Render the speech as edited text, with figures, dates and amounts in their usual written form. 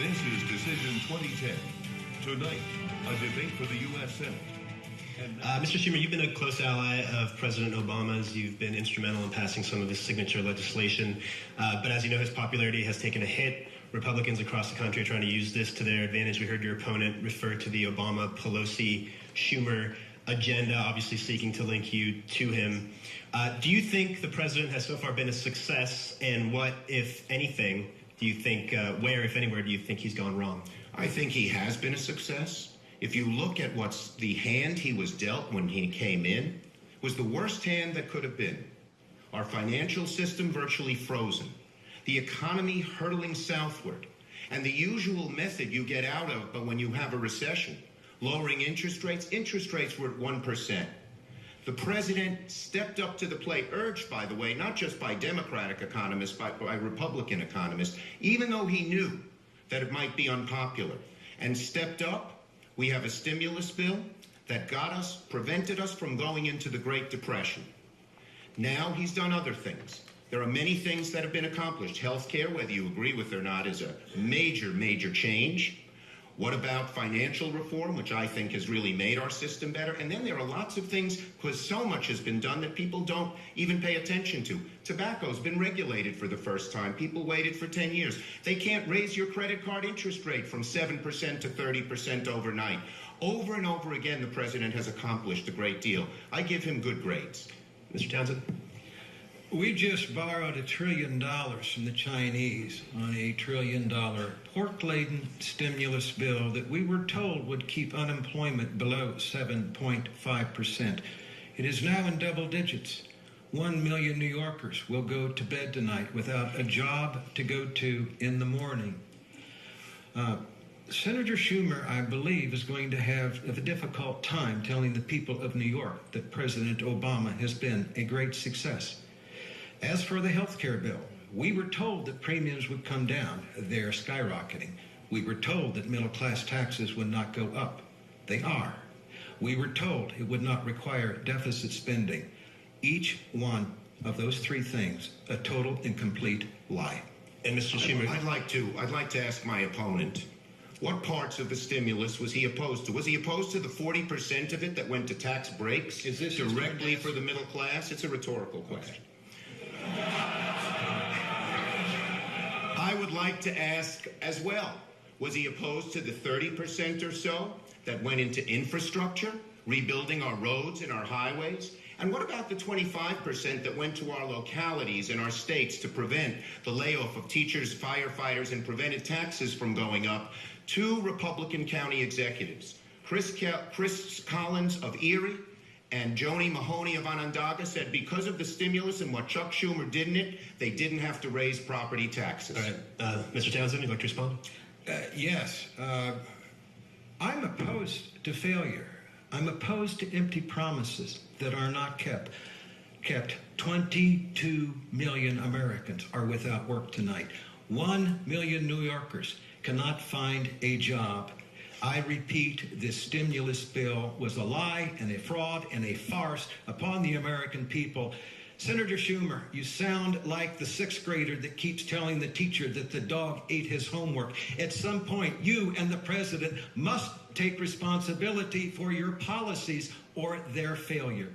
This is Decision 2010. Tonight, a debate for the U.S. Senate. Mr. Schumer, you've been a close ally of President Obama's. You've been instrumental in passing some of his signature legislation. But as you know, his popularity has taken a hit. Republicans across the country are trying to use this to their advantage. We heard your opponent refer to the Obama-Pelosi-Schumer agenda, obviously seeking to link you to him. Do you think the president has so far been a success? And what, if anything, do you think, where, if anywhere, do you think he's gone wrong? I think he has been a success. If you look at what's the hand he was dealt when he came in, was the worst hand that could have been. Our financial system virtually frozen, the economy hurtling southward, and the usual method you get out of but when you have a recession, lowering interest rates. Interest rates were at 1%. The president stepped up to the plate, urged, by the way, not just by Democratic economists, but by Republican economists, even though he knew that it might be unpopular, and stepped up. We have a stimulus bill that prevented us from going into the Great Depression. Now he's done other things. There are many things that have been accomplished. Healthcare, whether you agree with it or not, is a major, major change. What about financial reform, which I think has really made our system better? And then there are lots of things, because so much has been done that people don't even pay attention to. Tobacco's been regulated for the first time. People waited for 10 years. They can't raise your credit card interest rate from 7% to 30% overnight. Over and over again, the president has accomplished a great deal. I give him good grades. Mr. Townsend? We just borrowed $1 trillion from the Chinese on a $1 trillion pork-laden stimulus bill that we were told would keep unemployment below 7.5%. It is now in double digits. 1 million New Yorkers will go to bed tonight without a job to go to in the morning. Senator Schumer, I believe, is going to have a difficult time telling the people of New York that President Obama has been a great success. As for the health care bill, we were told that premiums would come down. They're skyrocketing. We were told that middle-class taxes would not go up. They are. We were told it would not require deficit spending. Each one of those three things, a total and complete lie. And Mr. Schumer, I'd like to ask my opponent, what parts of the stimulus was he opposed to? Was he opposed to the 40% of it that went to tax breaks directly for the middle class? It's a rhetorical question. I would like to ask as well, was he opposed to the 30% or so that went into infrastructure, rebuilding our roads and our highways? And what about the 25% that went to our localities and our states to prevent the layoff of teachers, firefighters, and prevented taxes from going up? Two Republican county executives, Chris Collins of Erie and Joni Mahoney of Onondaga, said because of the stimulus and what Chuck Schumer did in it, they didn't have to raise property taxes. All right. Mr. Townsend, you'd like to respond? Yes. I'm opposed to failure. I'm opposed to empty promises that are not kept. 22 million Americans are without work tonight. 1 million New Yorkers cannot find a job. I repeat, this stimulus bill was a lie and a fraud and a farce upon the American people. Senator Schumer, you sound like the sixth grader that keeps telling the teacher that the dog ate his homework. At some point, you and the president must take responsibility for your policies or their failure.